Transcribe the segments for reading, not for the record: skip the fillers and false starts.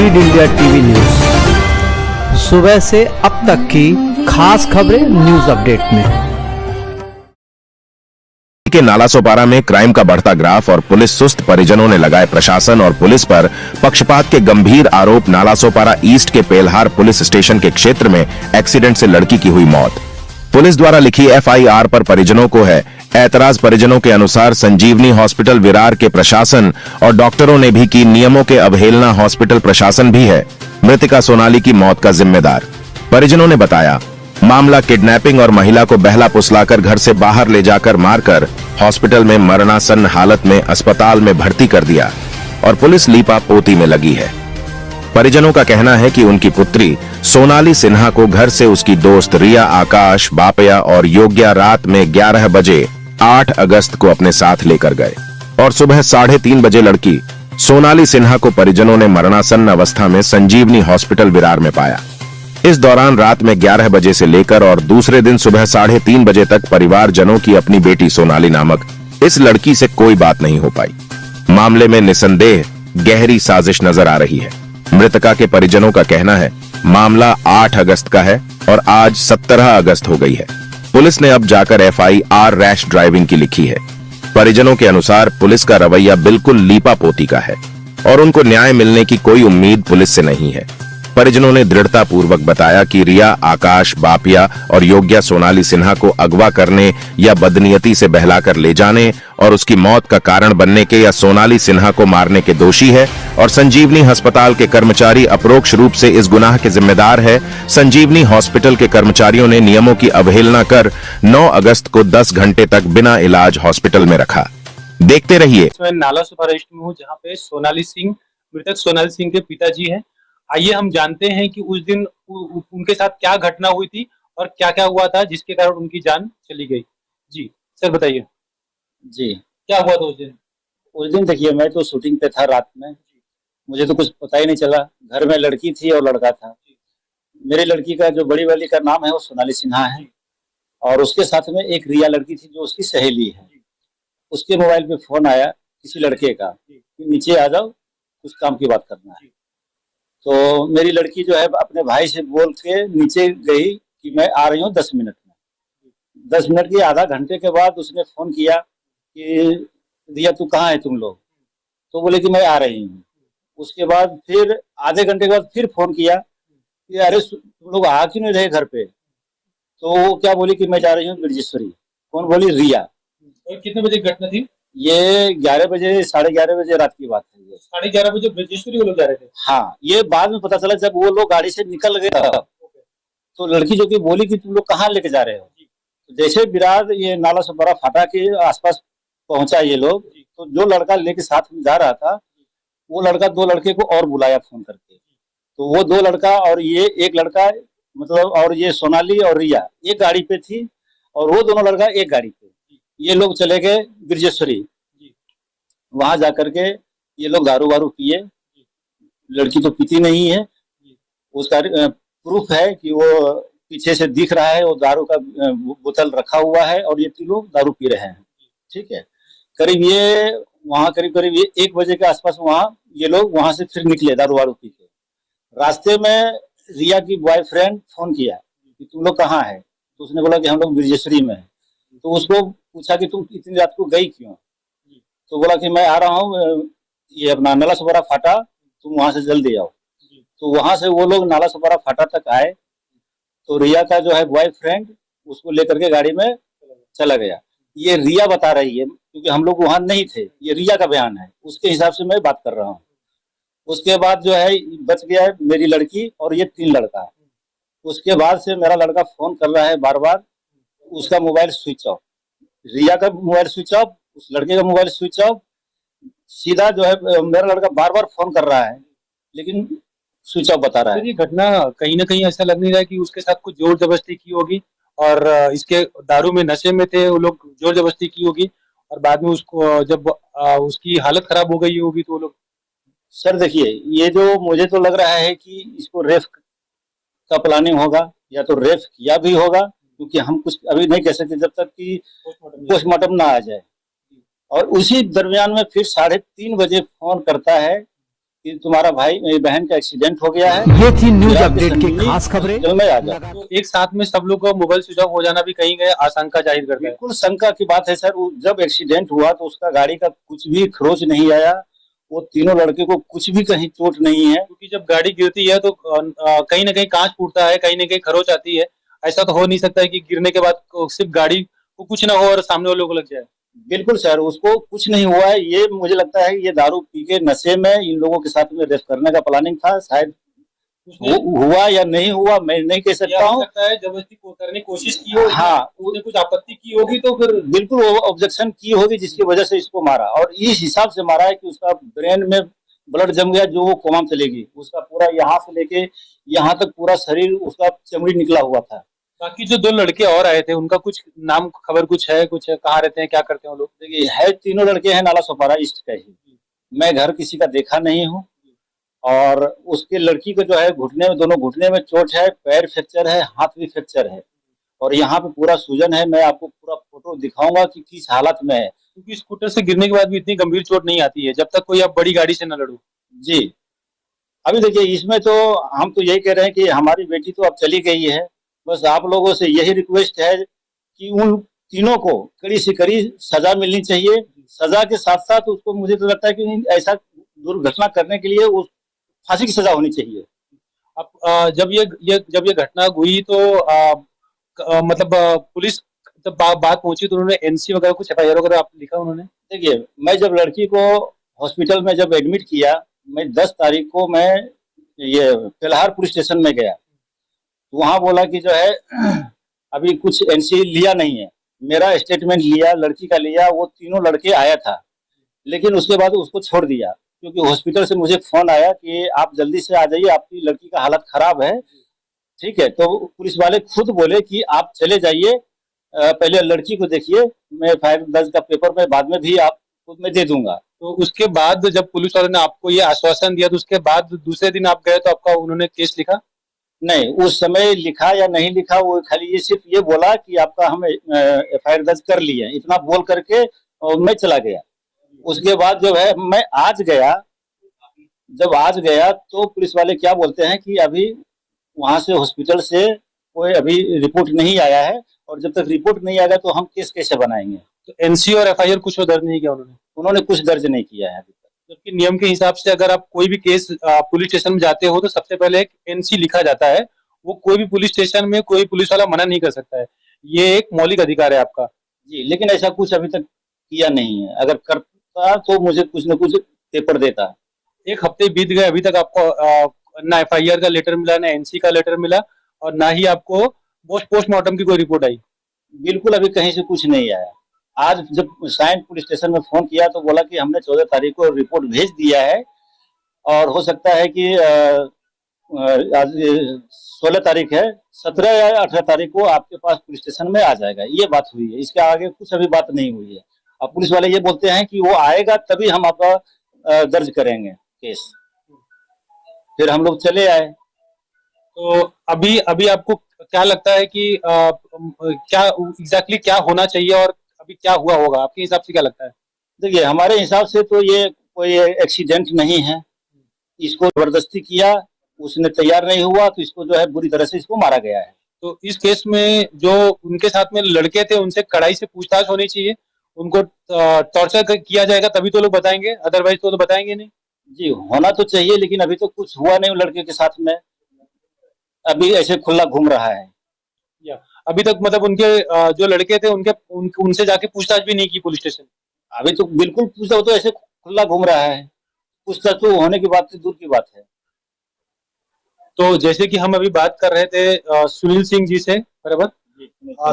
Lead India TV news, सुबह से अब तक की खास खबरें न्यूज अपडेट में। के नालासोपारा में क्राइम का बढ़ता ग्राफ और पुलिस सुस्त, परिजनों ने लगाए प्रशासन और पुलिस पर पक्षपात के गंभीर आरोप। नालासोपारा ईस्ट के पेलहार पुलिस स्टेशन के क्षेत्र में एक्सीडेंट से लड़की की हुई मौत। पुलिस द्वारा लिखी एफआईआर पर परिजनों को है ऐतराज। परिजनों के अनुसार संजीवनी हॉस्पिटल विरार के प्रशासन और डॉक्टरों ने भी की नियमों के अवहेलना। हॉस्पिटल प्रशासन भी है मृतिका सोनाली की मौत का जिम्मेदार। परिजनों ने बताया मामला किडनैपिंग और महिला को बहला फुसलाकर घर से बाहर ले जाकर मारकर हॉस्पिटल में मरणासन्न हालत में अस्पताल में भर्ती कर दिया और पुलिस लीपा पोती में लगी है। परिजनों का कहना है कि उनकी पुत्री सोनाली सिन्हा को घर से उसकी दोस्त रिया, आकाश, बापया और योग्या रात में 11 बजे 8 अगस्त को अपने साथ लेकर गए और सुबह 3:30 बजे लड़की सोनाली सिन्हा को परिजनों ने मरणासन्न अवस्था में संजीवनी हॉस्पिटल विरार में पाया। इस दौरान रात में 11 बजे से लेकर और दूसरे दिन सुबह 3:30 बजे तक परिवारजनों की अपनी बेटी सोनाली नामक इस लड़की से कोई बात नहीं हो पाई। मामले में निसंदेह गहरी साजिश नजर आ रही है। मृतका के परिजनों का कहना है मामला 8 अगस्त का है और आज 17 अगस्त हो गई है। पुलिस ने अब जाकर एफआईआर रैश ड्राइविंग की लिखी है। परिजनों के अनुसार पुलिस का रवैया बिल्कुल लीपा पोती का है और उनको न्याय मिलने की कोई उम्मीद पुलिस से नहीं है। परिजनों ने दृढ़ता पूर्वक बताया कि रिया, आकाश, बापिया और योग्या सोनाली सिन्हा को अगवा करने या बदनीयती से बहलाकर ले जाने और उसकी मौत का कारण बनने के या सोनाली सिन्हा को मारने के दोषी है और संजीवनी अस्पताल के कर्मचारी अपरोक्ष रूप से इस गुनाह के जिम्मेदार है। संजीवनी हॉस्पिटल के कर्मचारियों ने नियमों की अवहेलना कर 9 अगस्त को 10 घंटे तक बिना इलाज हॉस्पिटल में रखा। देखते रहिए। नालासोपारा ईस्ट में हूँ, जहाँ पे सोनाली सिंह, मृतक सोनाली सिंह के पिताजी हैं। आइए हम जानते हैं कि उस दिन उनके साथ क्या घटना हुई थी और क्या क्या हुआ था जिसके कारण उनकी जान चली गई। जी सर बताइए। जी क्या हुआ था उस दिन? उस दिन देखिए, मैं तो शूटिंग पे था रात में, मुझे तो कुछ पता ही नहीं चला। घर में लड़की थी और लड़का था। मेरी लड़की का जो बड़ी वाली का नाम है वो सोनाली सिन्हा है और उसके साथ में एक रिया लड़की थी जो उसकी सहेली है। उसके मोबाइल पे फोन आया किसी लड़के का कि नीचे आ जाओ, कुछ काम की बात करना है। तो मेरी लड़की जो है अपने भाई से बोल के नीचे गई कि मैं आ रही हूँ 10 मिनट में। 10 मिनट के आधा घंटे के बाद उसने फोन किया कि रिया तू कहाँ है तुम लोग? तो बोले कि मैं आ रही हूँ। उसके बाद फिर आधे घंटे के बाद फिर फोन किया कि अरे तुम लोग आ क्यों नहीं रहे घर पे? तो वो क्या बोली कि मैं जा रही हूँ ब्रजेश्वरी। कौन बोली? रिया। और कितने बजे घटना थी? ये 11 बजे 11:30 बजे रात की बात है। 11:30 बजे ब्रजेश्वरी वो लोग जा रहे थे? हाँ, ये बाद में पता चला जब वो लोग गाड़ी से निकल गए तो लड़की जो कि बोली कि तुम लोग कहाँ लेके जा रहे हो। तो जैसे विरार ये नालासोपारा फाटा के आसपास पहुंचा ये लोग, तो जो लड़का लेके साथ में जा रहा था वो लड़का 2 लड़के को और बुलाया फोन करके। तो वो 2 लड़का और ये एक लड़का, मतलब और ये सोनाली और रिया एक गाड़ी पे थी और वो दोनों लड़का एक गाड़ी पे। ये लोग चले गए ब्रजेश्वरी। वहां जाकर के ये लोग दारू वारू पिए। लड़की तो पीती नहीं है, उसका प्रूफ है कि वो पीछे से दिख रहा है, वो दारू का बोतल रखा हुआ है और ये लोग दारू पी रहे हैं। ठीक है, करीब ये 1 बजे के आसपास वहाँ ये लोग वहां से फिर निकले दारू वारू पी के। रास्ते में रिया की बॉयफ्रेंड फोन किया कि तुम लोग कहाँ है? तो उसने बोला कि हम लोग ब्रजेश्वरी में है। तो उसको पूछा कि तुम इतनी रात को गई क्यों? तो बोला कि मैं आ रहा हूँ ये अपना नालासोपारा फाटा, तुम वहां से जल्दी आओ। तो वहां से वो लोग नालासोपारा फाटा तक आए तो रिया का जो है बॉयफ्रेंड उसको लेकर के गाड़ी में चला गया। ये रिया बता रही है क्योंकि हम लोग वहां नहीं थे, ये रिया का बयान है, उसके हिसाब से मैं बात कर रहा हूँ। उसके बाद जो है बच गया है मेरी लड़की और ये 3 लड़का। उसके बाद से मेरा लड़का फोन कर रहा है बार बार, उसका मोबाइल स्विच ऑफ, रिया का मोबाइल स्विच ऑफ, उस लड़के का मोबाइल स्विच ऑफ। सीधा जो है मेरा लड़का बार बार फोन कर रहा है लेकिन स्विच ऑफ बता रहा है। ये घटना कहीं ना कहीं ऐसा लग नहीं रहा है कि उसके साथ कुछ जोर जबरदस्ती की होगी और इसके दारू में नशे में थे वो लोग, जोर जबरदस्ती की होगी और बाद में उसको जब उसकी हालत खराब हो गई होगी तो वो लोग। सर देखिए, ये जो मुझे तो लग रहा है कि इसको रेप का प्लानिंग होगा या तो रेप किया भी होगा, क्योंकि हम कुछ अभी नहीं कह सकते जब तक कि पोस्टमार्टम ना आ जाए। और उसी दरमियान में फिर 3:30 बजे फोन करता है कि तुम्हारा भाई मेरी बहन का एक्सीडेंट हो गया है, ये थी न्यूज विराट अपडेट की संजीवनी खास खबरें। हॉस्पिटल में आ जा। तो एक साथ में सब लोग का मोबाइल स्विच ऑफ हो जाना भी कहीं गए आशंका जाहिर करता है। बिल्कुल शंका की बात है सर। जब एक्सीडेंट हुआ तो उसका गाड़ी का कुछ भी खरोच नहीं आया, वो तीनों लड़के को कुछ भी कहीं चोट नहीं है। क्योंकि जब गाड़ी गिरती है तो कहीं ना कहीं कांच फूटता है, कहीं ना कहीं खरोच आती है। ऐसा तो हो नहीं सकता है कि गिरने के बाद सिर्फ गाड़ी को कुछ ना हो और सामने वालों को लग जाए। बिल्कुल सर, उसको कुछ नहीं हुआ है। ये मुझे लगता है ये दारू पी के नशे में इन लोगों के साथ में रेस करने का प्लानिंग था। शायद हुआ या नहीं हुआ मैं नहीं कह सकता हूँ। सकता है जबरदस्ती करने की कोशिश की हो, हाँ, उसने कुछ आपत्ति की होगी तो फिर बिल्कुल वो ऑब्जेक्शन की होगी जिसकी वजह से इसको मारा, और इस हिसाब से मारा है कि उसका ब्रेन में ब्लड जम गया, जो वो कोमा में चलेगी। उसका पूरा यहाँ से लेके यहाँ तक पूरा शरीर उसका चमड़ी निकला हुआ था। बाकी जो 2 लड़के और आए थे उनका कुछ नाम खबर कुछ है, कुछ कहाँ रहते हैं, क्या करते हैं वो लोग? देखिए है तीनों लड़के हैं नाला सोपारा ईस्ट का ही। मैं घर किसी का देखा नहीं हूँ। और उसके लड़की को जो है घुटने में, दोनों घुटने में चोट है, पैर फ्रैक्चर है, हाथ भी फ्रैक्चर है, और यहाँ पे पूरा सूजन है। मैं आपको पूरा फोटो दिखाऊंगा कि किस हालत में है। क्योंकि स्कूटर से गिरने के बाद भी इतनी गंभीर चोट नहीं आती है जब तक कोई आप बड़ी गाड़ी से न लड़ो। जी अभी देखिए इसमें तो हम तो यही कह रहे हैं कि हमारी बेटी तो अब चली गई है। बस आप लोगों से यही रिक्वेस्ट है कि उन तीनों को कड़ी से कड़ी सजा मिलनी चाहिए। सजा के साथ साथ उसको, मुझे तो लगता है कि ऐसा दुर्घटना करने के लिए उस फांसी की सजा होनी चाहिए। अब जब ये घटना हुई तो मतलब पुलिस जब बात पहुंची तो उन्होंने एनसी वगैरह कुछ एफआईआर वगैरह आप लिखा उन्होंने? देखिए मैं जब लड़की को हॉस्पिटल में जब एडमिट किया, मैं 10 तारीख को मैं ये पेल्हार पुलिस स्टेशन में गया। तो वहाँ बोला कि जो है अभी कुछ एनसी लिया नहीं है। मेरा स्टेटमेंट लिया, लड़की का लिया, वो तीनों लड़के आया था, लेकिन उसके बाद उसको छोड़ दिया क्योंकि हॉस्पिटल से मुझे फोन आया कि आप जल्दी से आ जाइए, आपकी लड़की का हालत खराब है। ठीक है, तो पुलिस वाले खुद बोले कि आप चले जाइए, पहले लड़की को देखिए, मैं एफआईआर दर्ज का पेपर में बाद में भी आपको मैं दे दूंगा। तो उसके बाद जब पुलिस वाले ने आपको ये आश्वासन दिया तो उसके बाद दूसरे दिन आप गए तो आपका उन्होंने केस लिखा? नहीं, उस समय लिखा या नहीं लिखा, वो खाली ये सिर्फ ये बोला कि आपका हम एफआईआर दर्ज कर लिए, इतना बोल करके और मैं चला गया। उसके बाद जो है मैं आज गया, जब आज गया तो पुलिस वाले क्या बोलते हैं कि अभी वहां से हॉस्पिटल से कोई अभी रिपोर्ट नहीं आया है, और जब तक रिपोर्ट नहीं आएगा तो हम केस कैसे बनाएंगे। तो एनसी और एफआईआर कुछ दर्ज नहीं किया उन्होंने कुछ दर्ज नहीं किया है अभी तक। जबकि नियम के हिसाब से अगर आप कोई भी केस पुलिस स्टेशन में जाते हो तो सबसे पहले एक एनसी लिखा जाता है। वो कोई भी पुलिस स्टेशन में कोई पुलिस वाला मना नहीं कर सकता है, ये एक मौलिक अधिकार है आपका। जी, लेकिन ऐसा कुछ अभी तक किया नहीं है। अगर करता तो मुझे कुछ न कुछ पेपर देता। 1 हफ्ते बीत गए, अभी तक आपको ना एफआईआर का लेटर मिला, ना एनसी का लेटर मिला, और ना ही आपको पोस्टमार्टम की कोई रिपोर्ट आई। बिल्कुल अभी कहीं से कुछ नहीं आया। आज जब साइन पुलिस स्टेशन में फोन किया तो बोला कि हमने 14 तारीख को रिपोर्ट भेज दिया है, और हो सकता है कि आज 16 तारीख है, 17 या 18 तारीख को आपके पास पुलिस स्टेशन में आ जाएगा। ये बात हुई है, इसके आगे कुछ अभी बात नहीं हुई है। अब पुलिस वाले ये बोलते हैं कि वो आएगा तभी हम आपका दर्ज करेंगे केस। फिर हम लोग चले आए। तो अभी अभी आपको क्या लगता है कि क्या एग्जैक्टली क्या होना चाहिए और अभी क्या हुआ होगा, आपके हिसाब से क्या लगता है? देखिए हमारे हिसाब से तो ये कोई एक्सीडेंट नहीं है। इसको जबरदस्ती किया, उसने तैयार नहीं हुआ तो इसको जो है बुरी तरह से इसको मारा गया है। तो इस केस में जो उनके साथ में लड़के थे उनसे कड़ाई से पूछताछ होनी चाहिए, उनको टॉर्चर किया जाएगा तभी तो लोग बताएंगे, अदरवाइज तो बताएंगे नहीं। जी होना तो चाहिए, लेकिन अभी तो कुछ हुआ नहीं लड़के के साथ में, अभी ऐसे खुला घूम रहा है। या अभी तक मतलब उनके जो लड़के थे उनसे जाके पूछताछ भी नहीं की पुलिस स्टेशन? अभी तो बिल्कुल पूछता, तो ऐसे खुला घूम रहा है। पूछताछ तो होने की बात दूर की बात है। तो जैसे कि हम अभी बात कर रहे थे सुनील सिंह जी से, बराबर,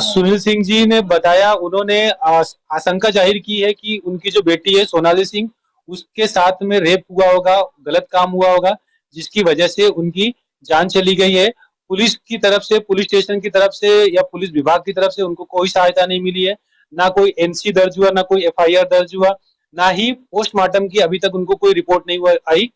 सुनील सिंह जी ने बताया, उन्होंने आशंका जाहिर की है कि उनकी जो बेटी है सोनाली सिंह, उसके साथ में रेप हुआ होगा, गलत काम हुआ होगा, जिसकी वजह से उनकी जान चली गई है। पुलिस की तरफ से, पुलिस स्टेशन की तरफ से या पुलिस विभाग की तरफ से उनको कोई सहायता नहीं मिली है, ना कोई एनसी दर्ज हुआ, ना कोई एफआईआर दर्ज हुआ, ना ही पोस्टमार्टम की अभी तक उनको कोई रिपोर्ट नहीं आई।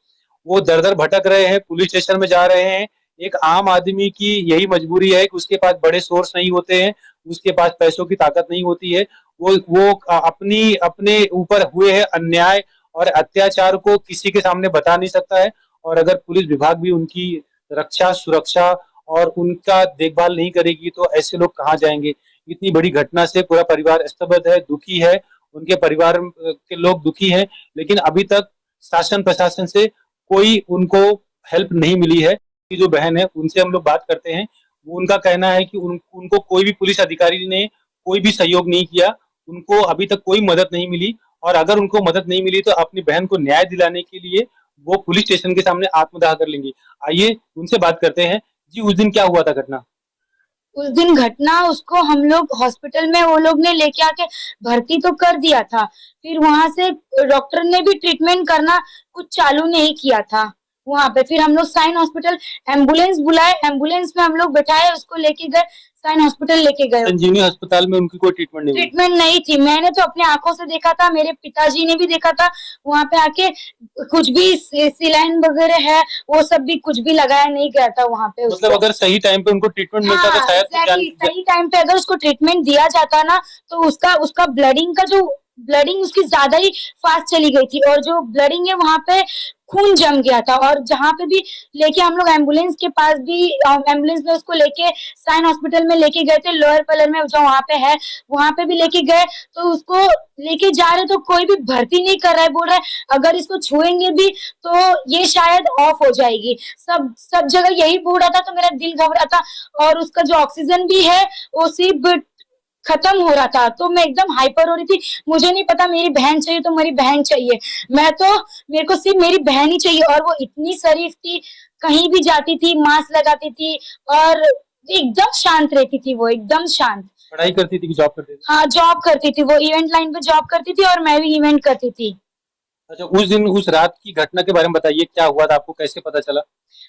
वो दर दर भटक रहे हैं, पुलिस स्टेशन में जा रहे हैं। एक आम आदमी की यही मजबूरी है कि उसके पास बड़े सोर्स नहीं होते हैं, उसके पास पैसों की ताकत नहीं होती है। वो अपने ऊपर हुए है अन्याय और अत्याचार को किसी के सामने बता नहीं सकता है। और अगर पुलिस विभाग भी उनकी रक्षा, सुरक्षा और उनका देखभाल नहीं करेगी तो ऐसे लोग कहाँ जाएंगे। इतनी बड़ी घटना से पूरा परिवार स्तब्ध है, दुखी है, उनके परिवार के लोग दुखी हैं, लेकिन अभी तक शासन प्रशासन से कोई उनको हेल्प नहीं मिली है। की जो बहन है उनसे हम लोग बात करते हैं, वो उनका कहना है कि उनको कोई भी पुलिस अधिकारी ने कोई भी सहयोग नहीं किया, उनको अभी तक कोई मदद नहीं मिली, और अगर उनको मदद नहीं मिली तो अपनी बहन को न्याय दिलाने के लिए वो पुलिस स्टेशन के सामने आत्मदाह कर लेंगी। आइए उनसे बात करते हैं। जी, उस दिन क्या हुआ था घटना? उस दिन घटना, उसको हम लोग हॉस्पिटल में वो लोग ने लेके आके भर्ती तो कर दिया था, फिर वहां से डॉक्टर ने भी ट्रीटमेंट करना कुछ चालू नहीं किया था वहां पे। फिर हम लोग साइन हॉस्पिटल एम्बुलेंस बुलाए, एम्बुलेंस में हम लोग बैठाए, उसको लेके गए साइन हॉस्पिटल लेके गए। संजीवनी अस्पताल में उनकी कोई ट्रीटमेंट नहीं हुई? ट्रीटमेंट नहीं थी, मैंने तो अपने आंखों से देखा था, मेरे पिताजी ने भी देखा था वहां पे आके। कुछ भी सिलाइन वगैरह है वो सब भी कुछ भी लगाया नहीं गया था वहां पे। मतलब अगर सही टाइम पे उनको ट्रीटमेंट मिलता तो शायद सही टाइम पे अगर उसको ट्रीटमेंट दिया जाता ना तो उसका ब्लडिंग उसकी ज्यादा ही फास्ट चली गई थी, और जो ब्लडिंग है वहां पे खून जम गया था। और जहाँ पे भी लेके हम लोग एम्बुलेंस के पास भी एम्बुलेंस में उसको लेके साइन हॉस्पिटल में लेके गए थे, लोअर पलर में जो वहां पे है वहां पे भी लेके गए, तो उसको लेके जा रहे तो कोई भी भर्ती नहीं कर रहा है, बोल रहा है अगर इसको छुएंगे भी तो ये शायद ऑफ हो जाएगी। सब जगह यही बोल रहा था, तो मेरा दिल घबरा था। और उसका जो ऑक्सीजन भी है वो सिर्फ खत्म हो रहा था, तो मैं एकदम हाइपर हो रही थी। मुझे नहीं पता, मेरी बहन चाहिए तो मेरी बहन चाहिए, मेरे को सिर्फ मेरी बहन ही चाहिए। और वो इतनी शरीफ थी, कहीं भी जाती थी मास्क लगाती थी और एकदम शांत रहती थी, वो एकदम शांत। पढ़ाई करती थी कि जॉब करती थी? हाँ, जॉब करती थी, वो इवेंट लाइन पे जॉब करती थी और मैं भी इवेंट करती थी। अच्छा, उस दिन उस रात की घटना के बारे में बताइए, क्या हुआ था, आपको कैसे पता चला?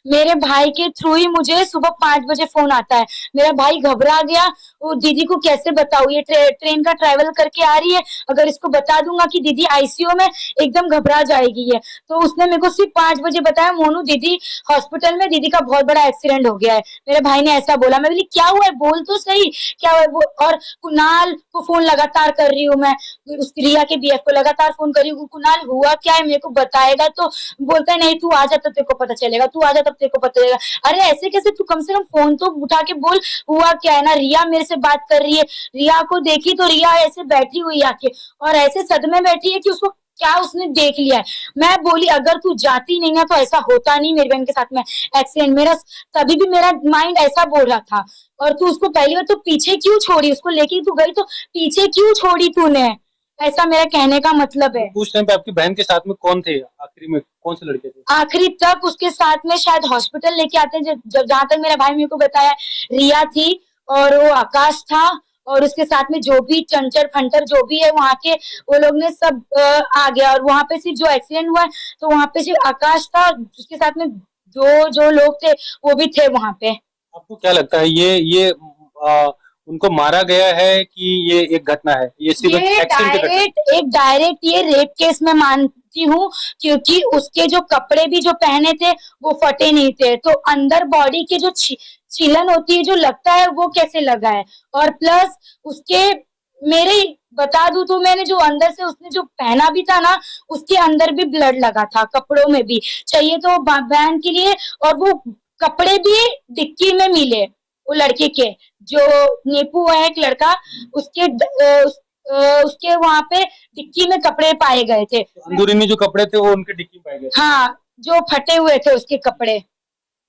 मेरे भाई के थ्रू ही मुझे सुबह 5 बजे फोन आता है। मेरा भाई घबरा गया, वो दीदी को कैसे बताऊं, ये ट्रेन का ट्रैवल करके आ रही है, अगर इसको बता दूंगा कि दीदी आईसीयू में, एकदम घबरा जाएगी ये। तो उसने मेरे को सिर्फ 5 बजे बताया, मोनू दीदी हॉस्पिटल में, दीदी का बहुत बड़ा एक्सीडेंट हो गया है। मेरे भाई ने ऐसा बोला। मैं बोली क्या हुआ है, बोल तो सही क्या हुआ है। और कुणाल को फोन लगातार कर रही हूँ मैं, उस रिया के बीएफ को लगातार फोन कर रही हूँ, कुणाल हुआ क्या है, मेरे को बताएगा। तो बोलता है नहीं, तू आ जा तो तेरे को पता चलेगा, तू आ जा तब तेरे को पता चलेगा। अरे ऐसे कैसे, तू कम से कम फोन तो उठा के बोल हुआ क्या है ना। रिया मेरे से बात कर रही है, रिया को देखी तो रिया ऐसे बैठी हुई आके, और ऐसे सदमे बैठी है कि उसको क्या उसने देख लिया है। मैं बोली अगर तू जाती नहीं ना तो ऐसा होता नहीं मेरी बहन के साथ में एक्सीडेंट। मेरा तभी भी मेरा माइंड ऐसा बोल रहा था। और तू उसको पहली बार तो पीछे क्यों छोड़ी, उसको लेके तू गई तो पीछे क्यों छोड़ी तूने, ऐसा मेरा कहने का मतलब है। उस टाइम पे आपकी बहन के साथ में कौन थे, आखिरी में कौन से लड़के थे? आखिरी तक उसके साथ में शायद हॉस्पिटल लेके आते हैं, जहां तक मेरा भाई मेरे को बताया, रिया थी और वो आकाश था, और उसके साथ में जो भी चंचर फंटर जो भी है वहां के, वो लोग ने सब आ गया। और वहां पे सिर्फ जो एक्सीडेंट हुआ तो वहां पे सिर्फ आकाश था, उसके साथ में जो लोग थे वो भी थे वहां पे। आपको क्या लगता है, ये उनको मारा गया है कि ये एक घटना है, ये सिर्फ एक्सीडेंट की घटना? एक डायरेक्ट ये रेप केस में मानती हूँ, क्योंकि उसके जो कपड़े भी जो पहने थे वो फटे नहीं थे, तो अंदर बॉडी के जो छिलन होती है जो लगता है वो कैसे लगा है। और प्लस उसके मेरे बता दूं तो मैंने जो अंदर से उसने जो पहना भी था ना, उसके अंदर भी ब्लड लगा था, कपड़ों में भी चाहिए तो बहन के लिए। और वो कपड़े भी डिक्की में मिले, वो लड़के के जो नीपू है एक लड़का, उसके वहां पे डिक्की में कपड़े पाए गए थे। अंदरूनी जो कपड़े थे वो उनके डिक्की में पाए गए? हाँ, जो फटे हुए थे उसके कपड़े।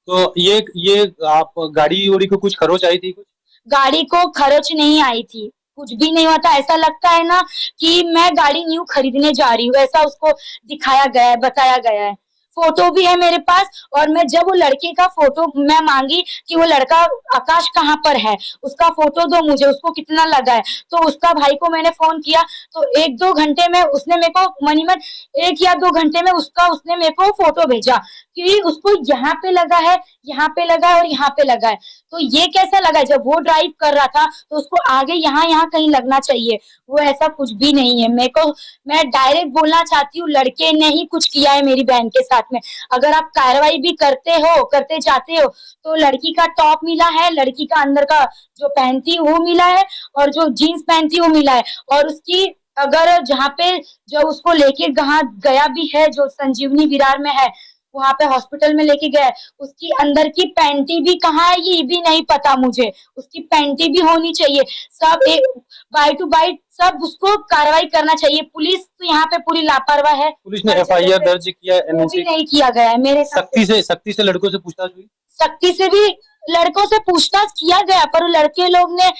तो ये आप गाड़ी उड़ी को कुछ खरोच आई थी? कुछ गाड़ी को खरोच नहीं आई थी, कुछ भी नहीं हुआ था। ऐसा लगता है ना कि मैं गाड़ी न्यू खरीदने जा रही हूँ, ऐसा उसको दिखाया गया है, बताया गया है। फोटो भी है मेरे पास, और मैं जब वो लड़के का फोटो मैं मांगी कि वो लड़का आकाश कहाँ पर है, उसका फोटो दो मुझे, उसको कितना लगा है, तो उसका भाई को मैंने फोन किया तो 1-2 घंटे में उसने मेरे को मनीमन 1 या 2 घंटे में उसने मेरे को फोटो भेजा कि उसको यहाँ पे लगा है, यहाँ पे लगा है और यहाँ पे लगा है। तो ये कैसा लगा, जब वो ड्राइव कर रहा था तो उसको आगे यहाँ कहीं लगना चाहिए, वो ऐसा कुछ भी नहीं है। मैं डायरेक्ट बोलना चाहती हूँ, लड़के ने ही कुछ किया है मेरी बहन के साथ में। अगर आप कार्रवाई भी करते जाते हो तो लड़की का टॉप मिला है, लड़की का अंदर का जो पहनती वो मिला है, और जो जीन्स पहनती वो मिला है, और उसकी अगर जहाँ पे जो उसको लेके गया भी है, जो संजीवनी विरार में है, वहां पे हॉस्पिटल में लेके गया है, उसकी अंदर की पैंटी भी कहाँ है ये भी नहीं पता मुझे। उसकी पैंटी भी होनी चाहिए, सब एक बाइट टू बाइट सब उसको कार्रवाई करना चाहिए। पुलिस तो यहाँ पे पूरी लापरवाह है। पुलिस ने FIR दर्ज किया, वो भी नहीं किया गया है। मेरे सख्ती से लड़कों से पूछताछ हुई, सख्ती से भी लड़कों से पूछताछ किया गया, पर वो लड़के लोग ने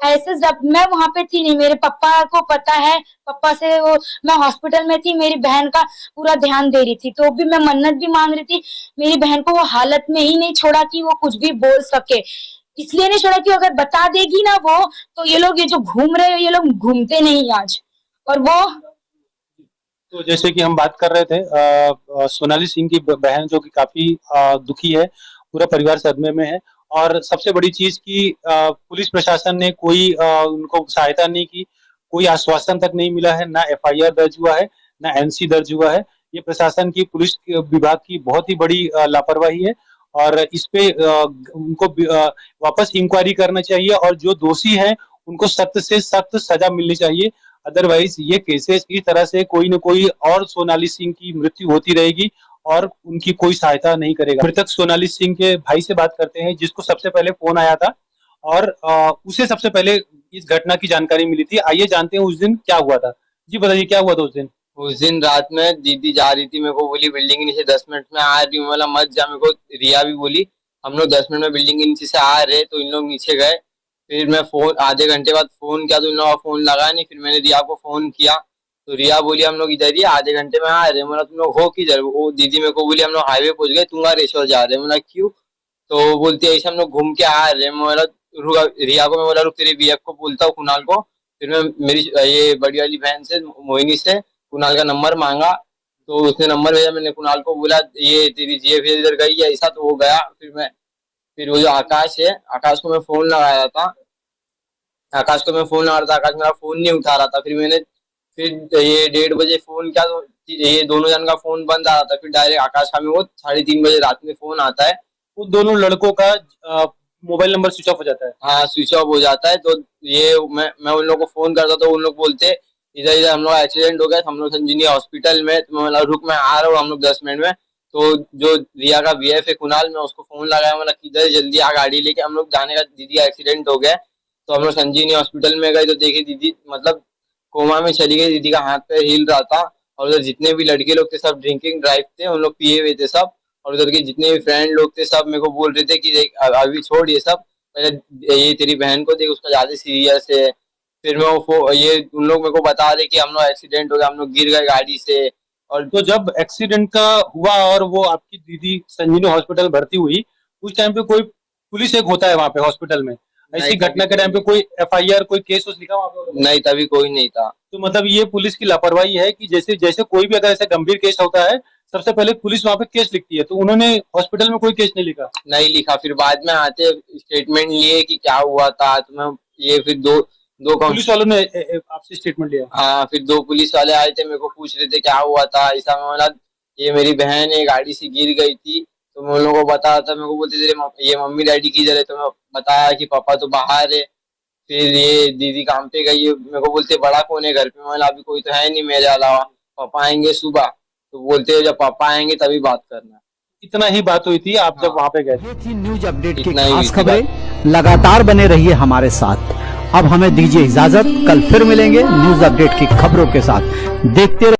ऐसे, जब मैं वहां पे थी नहीं, मेरे पापा को पता है, पापा से वो, मैं हॉस्पिटल में थी, मेरी बहन का पूरा ध्यान दे रही थी, तो भी मैं मन्नत भी मांग रही थी। मेरी बहन को वो हालत में ही नहीं छोड़ा कि वो कुछ भी बोल सके, इसलिए नहीं छोड़ा कि अगर बता देगी ना वो, तो ये लोग, ये जो घूम रहे हैं, ये लोग घूमते नहीं आज। और वो तो जैसे कि हम बात कर रहे थे सोनाली सिंह की बहन, जो कि काफी दुखी है, पूरा परिवार सदमे में है। और सबसे बड़ी चीज कि पुलिस प्रशासन ने कोई उनको सहायता नहीं की, कोई आश्वासन तक नहीं मिला है, ना FIR दर्ज हुआ है, ना NC दर्ज हुआ है। ये प्रशासन की, पुलिस विभाग की बहुत ही बड़ी लापरवाही है, और इस पे उनको वापस इंक्वायरी करना चाहिए, और जो दोषी हैं उनको सख्त से सख्त सजा मिलनी चाहिए। अदरवाइज ये केसेस इस तरह से कोई न कोई और सोनाली सिंह की मृत्यु होती रहेगी और उनकी कोई सहायता नहीं करेगा। मृतक सोनाली सिंह के भाई से बात करते हैं, जिसको सबसे पहले फोन आया था और उसे सबसे पहले इस घटना की जानकारी मिली थी। आइए जानते हैं उस दिन क्या हुआ था। जी बताइए, क्या हुआ था उस दिन? उस दिन रात में दीदी जा रही थी, मेरे को बोली बिल्डिंग के नीचे 10 मिनट में आ रही हूँ। बोला मत जा, मेरे को रिया भी बोली हम लोग 10 मिनट में बिल्डिंग के नीचे से आ रहे, तो इन लोग नीचे गए। फिर मैं फोन आधे घंटे बाद फोन किया तो इन लोगों का फोन लगा नहीं। फिर मैंने रिया को फोन किया तो रिया बोली हम लोग इधर ही आधे घंटे में आ रहे। बोला तुम लोग हो किधर? वो दीदी मेरे को बोली हम लोग हाईवे पहुंच गए, तुम रेश्वर जा रहे। बोला क्यों? तो बोलती है ऐसे हम लोग घूम के आ रहे। बोला रिया को मैं बोला रुक, तेरी BF को बोलता हूँ, कुणाल को। फिर मैं मेरी ये बड़ी वाली बहन से, मोहिनी से कुणाल का नंबर मांगा, तो उसने नंबर भेजा। मैंने कुणाल को बोला ये तेरी GF इधर गई है ऐसा, तो वो गया। फिर वो जो आकाश है, आकाश को मैं फोन लगाया था, आकाश मेरा फोन नहीं उठा रहा था। फिर ये 1:30 बजे फोन किया तो ये दोनों जन का फोन बंद आ रहा था। फिर डायरेक्ट आकाश का में वो 3:30 बजे रात में फोन आता है। उन दोनों लड़कों का मोबाइल नंबर स्विच ऑफ हो जाता है। हाँ, स्विच ऑफ हो जाता है। तो ये मैं उन लोगों को फोन करता तो उन लोग बोलते इधर हम लोग एक्सीडेंट हो गया, हम लोग संजीवनी हॉस्पिटल में। तो मैं बोला रुक मैं आ रहा हूँ, हम लोग 10 मिनट में। तो जो रिया का BF है कुणाल, मैं उसको फोन लगाया, मतलब किधर जल्दी आ गाड़ी लेके, हम लोग जाने का, दीदी का एक्सीडेंट हो गया। तो हम लोग संजीवनी हॉस्पिटल में गए तो देखे दीदी मतलब कोमा में चली गई। दीदी का हाथ पैर हिल रहा था, और उधर जितने भी लड़के लोग थे सब ड्रिंकिंग ड्राइव थे, उन लोग पिए हुए थे सब। और उधर के जितने भी फ्रेंड लोग थे सब मेरे को बोल रहे थे कि देख अभी छोड़ ये सब, पहले ये तेरी बहन को देख, उसका ज्यादा सीरियस है। फिर मैं ये उन लोग मेरे को बता रहे कि हम लोग एक्सीडेंट हो गया, हम लोग गिर गए गाड़ी से। और तो जब एक्सीडेंट का हुआ और वो आपकी दीदी संजीवनी हॉस्पिटल भर्ती हुई, उस टाइम पे कोई पुलिस एक होता है वहाँ पे हॉस्पिटल में? ऐसी घटना के टाइम पे कोई FIR कोई केस लिखा वहाँ पे? नहीं, तभी कोई नहीं था। तो मतलब ये पुलिस की लापरवाही है कि जैसे कोई भी अगर ऐसा गंभीर केस होता है, सबसे पहले पुलिस वहाँ पे केस लिखती है। तो उन्होंने हॉस्पिटल में कोई केस नहीं लिखा? नहीं लिखा। फिर बाद में आते स्टेटमेंट लिए कि क्या हुआ था। तो मैं ये फिर दो पुलिस वालों ने आपसे स्टेटमेंट लिया? हाँ, फिर 2 पुलिस वाले आए थे, मेरे को पूछ रहे थे क्या हुआ था ऐसा। मैं बोला ये मेरी बहन है, गाड़ी से गिर गई थी। तो मैं उन लोगों को बताया था, मेरे को बोलते थे ये मम्मी डैडी किधर है? तो मैं बताया कि पापा तो बाहर है। फिर ये दीदी काम पे गई है, मेरे को बोलते बड़ा कौन है घर पे? मैं बोला अभी कोई तो है नहीं मेरे अलावा, पापा आएंगे सुबह। तो बोलते जब पापा आएंगे तभी बात करना। इतना ही बात हुई थी आप जब वहाँ पे गए? ये थी न्यूज अपडेट की इतना ही खास हुई थी खबरें। लगातार बने रहिए हमारे साथ। अब हमें दीजिए इजाजत, कल फिर मिलेंगे न्यूज अपडेट की खबरों के साथ। देखते